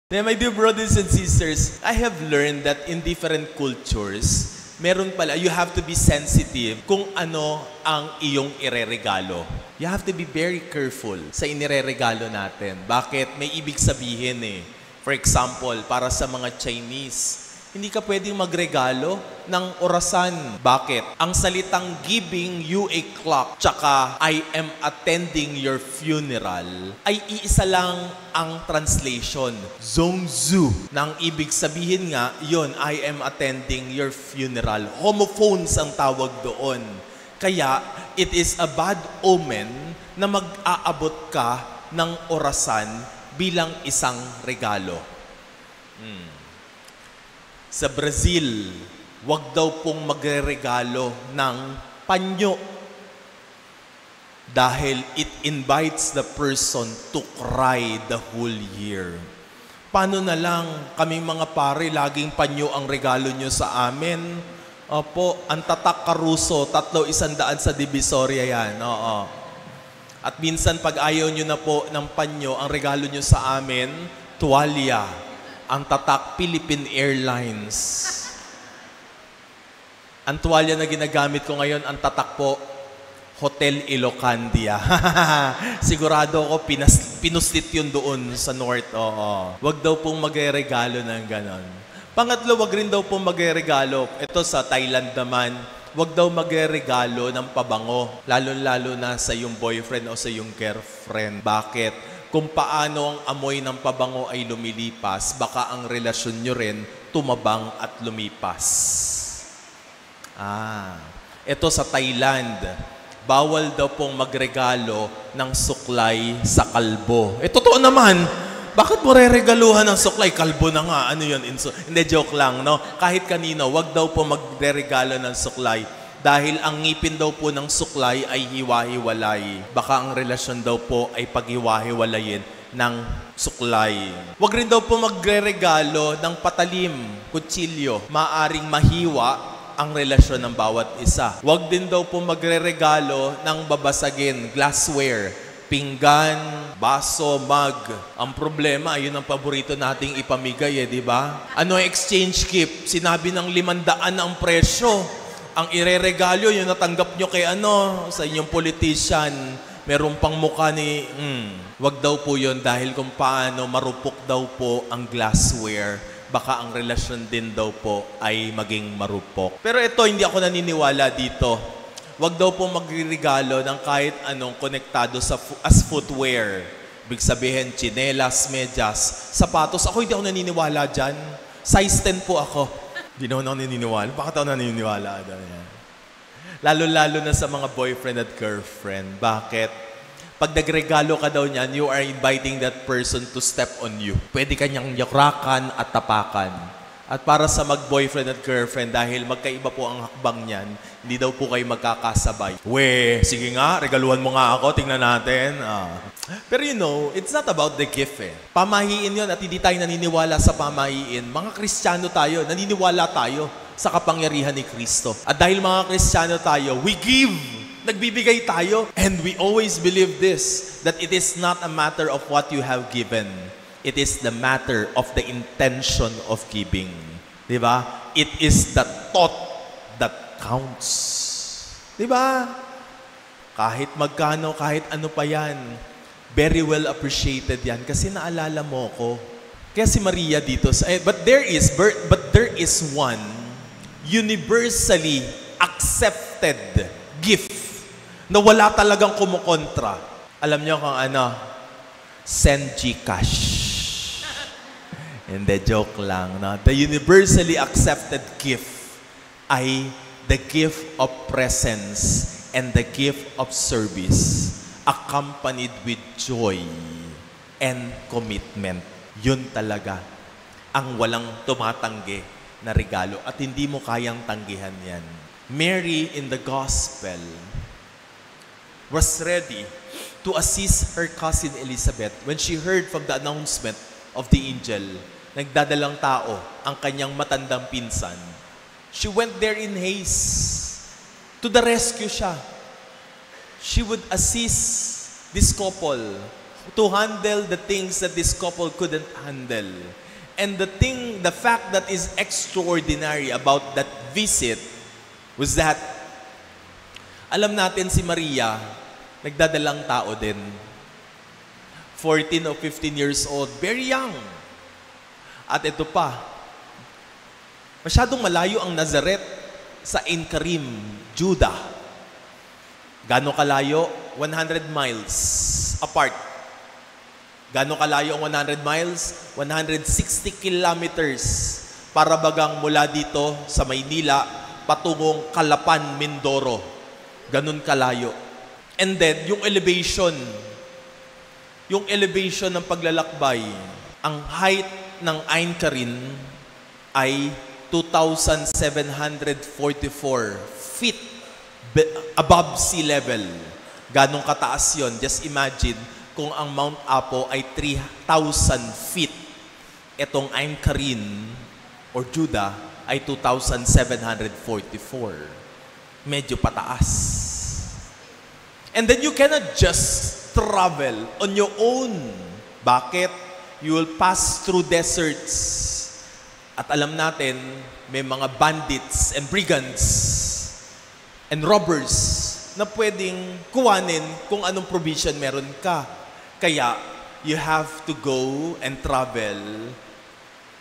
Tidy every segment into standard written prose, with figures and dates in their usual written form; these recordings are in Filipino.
Now, my dear brothers and sisters, I have learned that in different cultures, meron pala, you have to be sensitive kung ano ang iyong ireregalo. You have to be very careful sa inireregalo natin. Bakit? May ibig sabihin eh. For example, para sa mga Chinese, hindi ka pwedeng magregalo ng orasan. Bakit? Ang salitang giving you a clock tsaka I am attending your funeral ay iisa lang ang translation. Zongzu. Nang ibig sabihin nga, yon I am attending your funeral. Homophones ang tawag doon. Kaya, it is a bad omen na mag-aabot ka ng orasan bilang isang regalo. Sa Brazil, wag daw pong magre-regalo ng panyo dahil it invites the person to cry the whole year. Paano na lang kaming mga pare, laging panyo ang regalo nyo sa amin? Opo, ang tatak Caruso, 300 sa Divisoria yan. Oo. At minsan pag ayaw nyo na po ng panyo, ang regalo nyo sa amin, tuwalya. Ang tatak Philippine Airlines. Ang tuwalya na ginagamit ko ngayon, ang tatak po, Hotel Ilocandia. Sigurado ako, pinuslit yun doon sa North. Oo. Wag daw pong magre-regalo ng ganon. Pangatlo, wag rin daw pong magre-regalo. Ito sa Thailand naman, wag daw magre-regalo ng pabango. Lalo-lalo na sa iyong boyfriend o sa iyong girlfriend. Bakit? Kung paano ang amoy ng pabango ay lumilipas, baka ang relasyon nyo rin tumabang at lumipas. Ito sa Thailand, bawal daw pong magregalo ng suklay sa kalbo. Totoo naman. Bakit mo re-regaluhan ng suklay? Kalbo na nga. Ano yun? Hindi, joke lang, no? Kahit kanino, wag daw po magre-regalo ng suklay. Dahil ang ngipin daw po ng suklay ay hiwa-hiwalay. Baka ang relasyon daw po ay paghiwa-hiwalayin ng suklay. Huwag rin daw po magre-regalo ng patalim, kutsilyo. Maaring mahiwa ang relasyon ng bawat isa. Huwag din daw po magre-regalo ng babasagin, glassware, pinggan, baso, mug. Ang problema, yun ang paborito nating ipamigay di ba? Ano ang exchange gift? Sinabi ng 500 ang presyo. Ang ireregalo, yung natanggap nyo kay sa inyong politician, meron pang mukha ni, wag daw po yun dahil kung paano marupok daw po ang glassware, baka ang relasyon din daw po ay maging marupok. Pero ito, hindi ako naniniwala dito. Wag daw po magregalo ng kahit anong konektado as footwear. Ibig sabihin, tsinelas, medyas, sapatos. Ako hindi ako naniniwala dyan. Size 10 po ako. Hindi na ako naniniwala. Bakit ako naniniwala? Lalo-lalo na sa mga boyfriend at girlfriend. Bakit? Pag nagregalo ka daw niyan, you are inviting that person to step on you. Pwede kanyang yakrakan at tapakan. At para sa mag-boyfriend at girlfriend, dahil magkaiba po ang hakbang niyan, hindi daw po kayo magkakasabay. Sige nga, regaluhan mo nga ako, tingnan natin. Pero it's not about the gift Pamahiin yun at hindi tayo naniniwala sa pamahiin. Mga Kristiyano tayo, naniniwala tayo sa kapangyarihan ni Kristo. At dahil mga Kristiyano tayo, we give. Nagbibigay tayo. And we always believe this, that it is not a matter of what you have given. It is the matter of the intention of giving. Diba? It is the thought that counts. Diba? Kahit magkano, kahit ano pa yan, very well appreciated yan kasi naalala mo ko. Kaya si Maria dito, but there is one universally accepted gift na wala talagang kumukontra. Alam niyo kung send Gcash. Hindi, joke lang. No? The universally accepted gift ay the gift of presence and the gift of service accompanied with joy and commitment. Yun talaga ang walang tumatanggi na regalo at hindi mo kayang tanggihan yan. Mary in the gospel was ready to assist her cousin Elizabeth when she heard from the announcement of the angel. Nagdadalang tao ang kanyang matandang pinsan. She went there in haste. To the rescue siya. She would assist this couple to handle the things that this couple couldn't handle. And the fact that is extraordinary about that visit was that, alam natin si Maria, nagdadalang tao din. 14 or 15 years old, very young. At ito pa, masyadong malayo ang Nazareth sa Ein-Karim, Judah. Gano'ng kalayo? 100 miles apart. Gano'ng kalayo ang 100 miles? 160 kilometers. Para bagang mula dito sa Maynila, patungong Calapan, Mindoro. Ganon kalayo. And then, yung elevation ng paglalakbay, ang height ng Ein-Karim ay 2,744 feet above sea level. Ganong kataas yon? Just imagine kung ang Mount Apo ay 3,000 feet. Etong Ein-Karim or Judah ay 2,744. Medyo pataas. And then you cannot just travel on your own. Bakit? You will pass through deserts. At alam natin, may mga bandits and brigands and robbers na pwedeng kuwanin kung anong provision meron ka. Kaya, you have to go and travel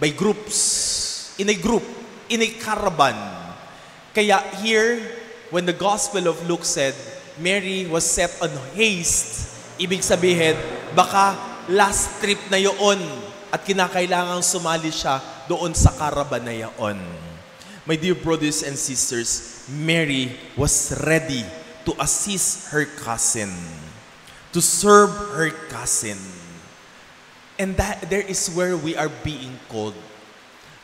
by groups, in a group, in a caravan. Kaya here, when the Gospel of Luke said, Mary was set on haste, ibig sabihin, baka last trip na yun at kinakailangang sumali siya doon sa caravan na yun. My dear brothers and sisters, Mary was ready to assist her cousin, to serve her cousin. And that there is where we are being called.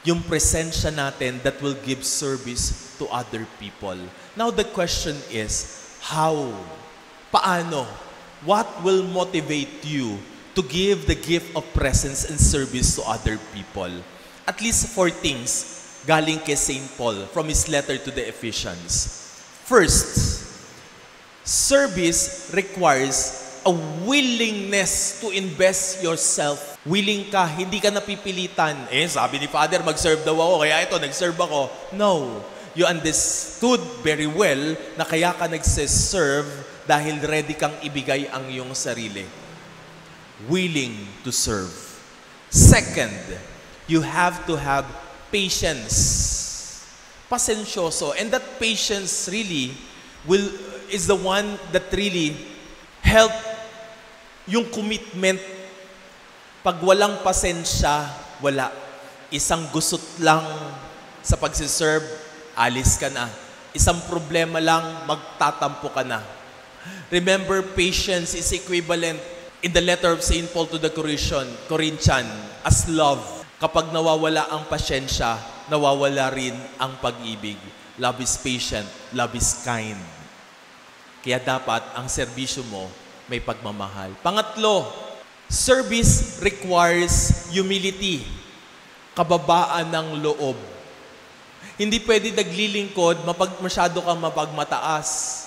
Yung presensya natin that will give service to other people. Now the question is, how? Paano? What will motivate you to give the gift of presence and service to other people? At least 4 things galing kay St. Paul from his letter to the Ephesians. First, service requires a willingness to invest yourself. Willing ka, hindi ka napipilitan. Sabi ni Father, mag-serve daw ako, kaya ito, nag-serve ako. No. You understood very well na kaya ka nagse-serve dahil ready kang ibigay ang iyong sarili. Willing to serve. Second, you have to have patience. Pasensyoso. And that patience really is the one that really help yung commitment. Pag walang pasensya, wala. Isang gusot lang sa pagsiserve, alis ka na. Isang problema lang, magtatampo ka na. Remember, patience is equivalent in the letter of St. Paul to the Corinthian as love. Kapag nawawala ang pasyensya, nawawala rin ang pag-ibig. Love is patient, love is kind. Kaya dapat ang serbisyo mo may pagmamahal. Pangatlo, service requires humility. Kababaan ng loob. Hindi pwede naglilingkod, masyado kang mapagmataas.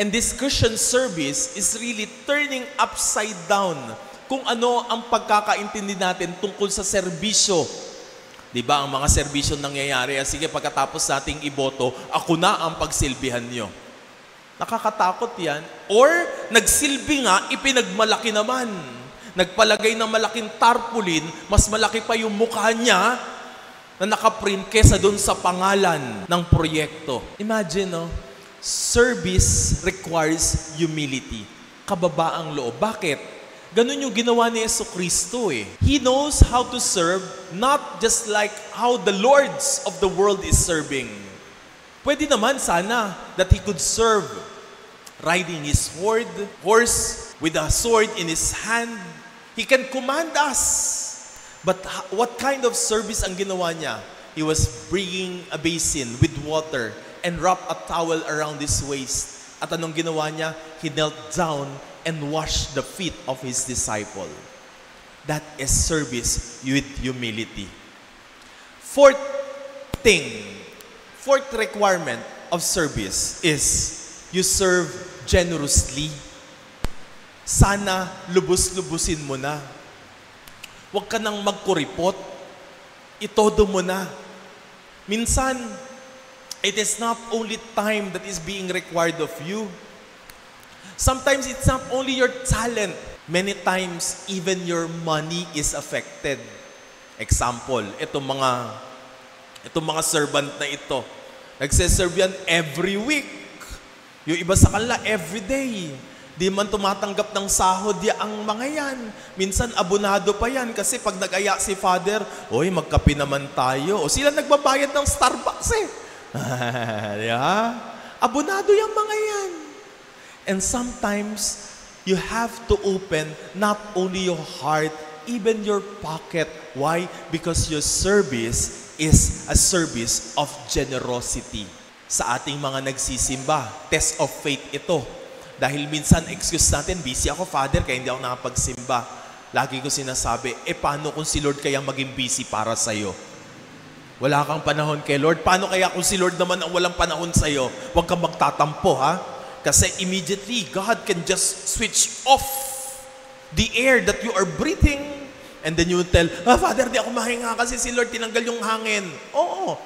And this Christian service is really turning upside down kung ano ang pagkakaintindi natin tungkol sa serbisyo. Diba, ang mga serbisyo nangyayari, sige, pagkatapos nating iboto, ako na ang pagsilbihan nyo. Nakakatakot yan. Or, nagsilbi nga, ipinagmalaki naman. Nagpalagay ng malaking tarpaulin, mas malaki pa yung mukha niya na nakaprint kesa doon sa pangalan ng proyekto. Imagine, no? Service requires humility. Kababaang loob. Bakit? Ganun yung ginawa ni Jesucristo eh. He knows how to serve, not just like how the lords of the world is serving. Pwede naman sana that he could serve riding his horse with a sword in his hand. He can command us. But what kind of service ang ginawa niya? He was bringing a basin with water and wrapped a towel around his waist. At anong ginawa niya? He knelt down and washed the feet of his disciple. That is service with humility. Fourth requirement of service is you serve generously. sana lubos-lubusin mo na. Huwag ka nang magkuripot. Itodo mo na. Minsan, it is not only time that is being required of you. Sometimes it's not only your talent. Many times, even your money is affected. Example, itong mga servant na ito. Nagsiserve yan every week. Yung iba sa kanila, every day. Di man tumatanggap ng sahod ang mga yan. Minsan, abonado pa yan kasi pag nag-aya si Father, oy, magkape naman tayo. O sila nagbabayad ng Starbucks eh. Yeah? Abonado yung mga yan. And sometimes, you have to open not only your heart, even your pocket. Why? Because your service is a service of generosity. Sa ating mga nagsisimba, test of faith ito. Dahil minsan, excuse natin, busy ako, Father, kaya hindi ako nakapagsimba. Lagi ko sinasabi, paano kung si Lord kaya maging busy para sa'yo? Wala kang panahon kay Lord. Paano kaya kung si Lord naman ang walang panahon sa'yo? Huwag kang magtatampo, ha? Kasi immediately, God can just switch off the air that you are breathing. And then you will tell, Father, di ako mahinga kasi si Lord tinanggal yung hangin. Oo.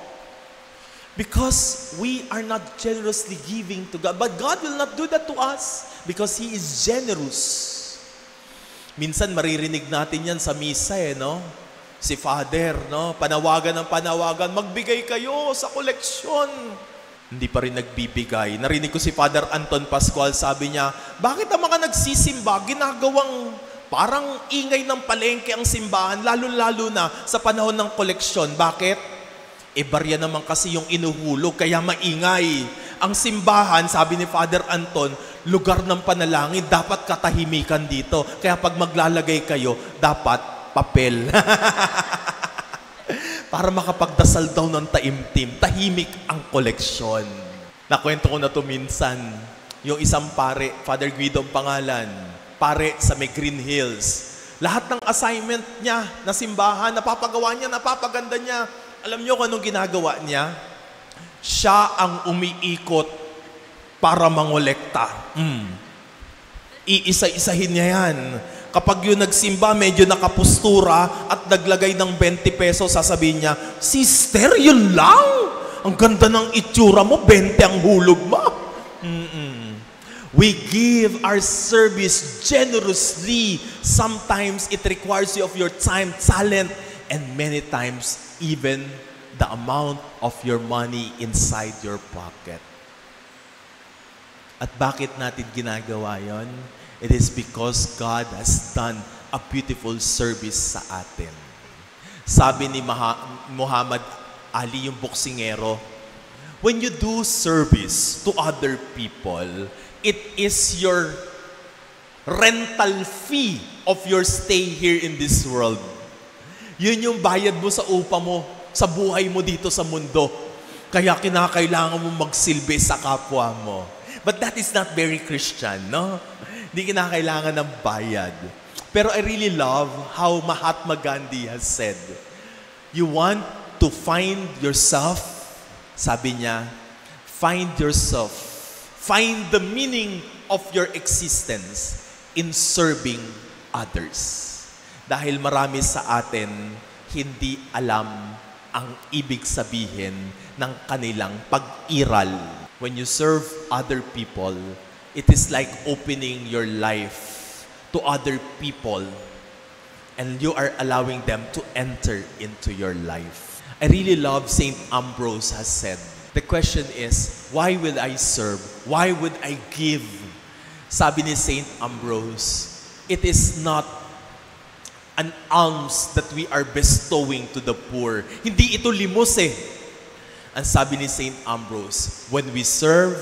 Because we are not generously giving to God. But God will not do that to us because He is generous. Minsan maririnig natin yan sa misa no? Si Father, no? Panawagan ng panawagan, magbigay kayo sa koleksyon. Hindi pa rin nagbibigay. Narinig ko si Father Anton Pascual, sabi niya, bakit ang mga nagsisimba, ginagawang parang ingay ng palengke ang simbahan, lalo-lalo na sa panahon ng koleksyon. Bakit? Barya naman kasi yung inuhulog, kaya maingay. Ang simbahan, sabi ni Father Anton, lugar ng panalangin, dapat katahimikan dito. Kaya pag maglalagay kayo, dapat papel. Para makapagdasal daw ng taimtim, tahimik ang koleksyon. Nakwento ko na to minsan. Yung isang pare, Father Guido ang pangalan, pare sa may Green Hills. Lahat ng assignment niya na simbahan, napapagawa niya, napapaganda niya. Alam niyo kung anong ginagawa niya? Siya ang umiikot para mangolekta. Iisa-isahin niya yan. Kapag yung nagsimba, medyo nakapustura at naglagay ng 20 pesos, sasabihin niya, Sister, yun lang? Ang ganda ng itsura mo, 20 ang hulog mo. We give our service generously. Sometimes it requires you of your time, talent, and many times even the amount of your money inside your pocket. At bakit natin ginagawa yon? It is because God has done a beautiful service sa atin. Sabi ni Muhammad Ali, yung boksingero, when you do service to other people, it is your rental fee of your stay here in this world. Yun yung bayad mo sa upa mo, sa buhay mo dito sa mundo. Kaya kinakailangan mo magsilbi sa kapwa mo. But that is not very Christian, no? Hindi kinakailangan ng bayad. Pero I really love how Mahatma Gandhi has said, you want to find yourself, sabi niya, find yourself, find the meaning of your existence in serving others. Dahil marami sa atin hindi alam ang ibig sabihin ng kanilang pag-iral. When you serve other people, it is like opening your life to other people and you are allowing them to enter into your life. I really love Saint Ambrose has said, the question is, why will I serve? Why would I give? Sabi ni Saint Ambrose, it is not an alms that we are bestowing to the poor. Hindi ito limos eh. Ang sabi ni Saint Ambrose, when we serve,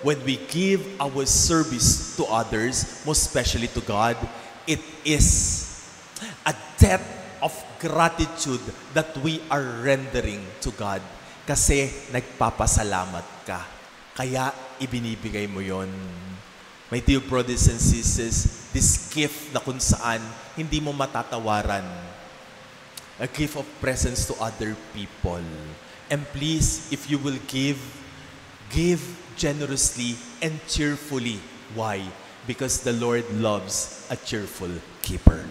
when we give our service to others, most especially to God, it is a debt of gratitude that we are rendering to God. Kasi nagpapasalamat ka. Kaya ibinibigay mo yon. My dear brothers and sisters, this gift na kung saan hindi mo matatawaran. A gift of presence to other people. And please, if you will give generously and cheerfully. Why? because the Lord loves a cheerful keeper.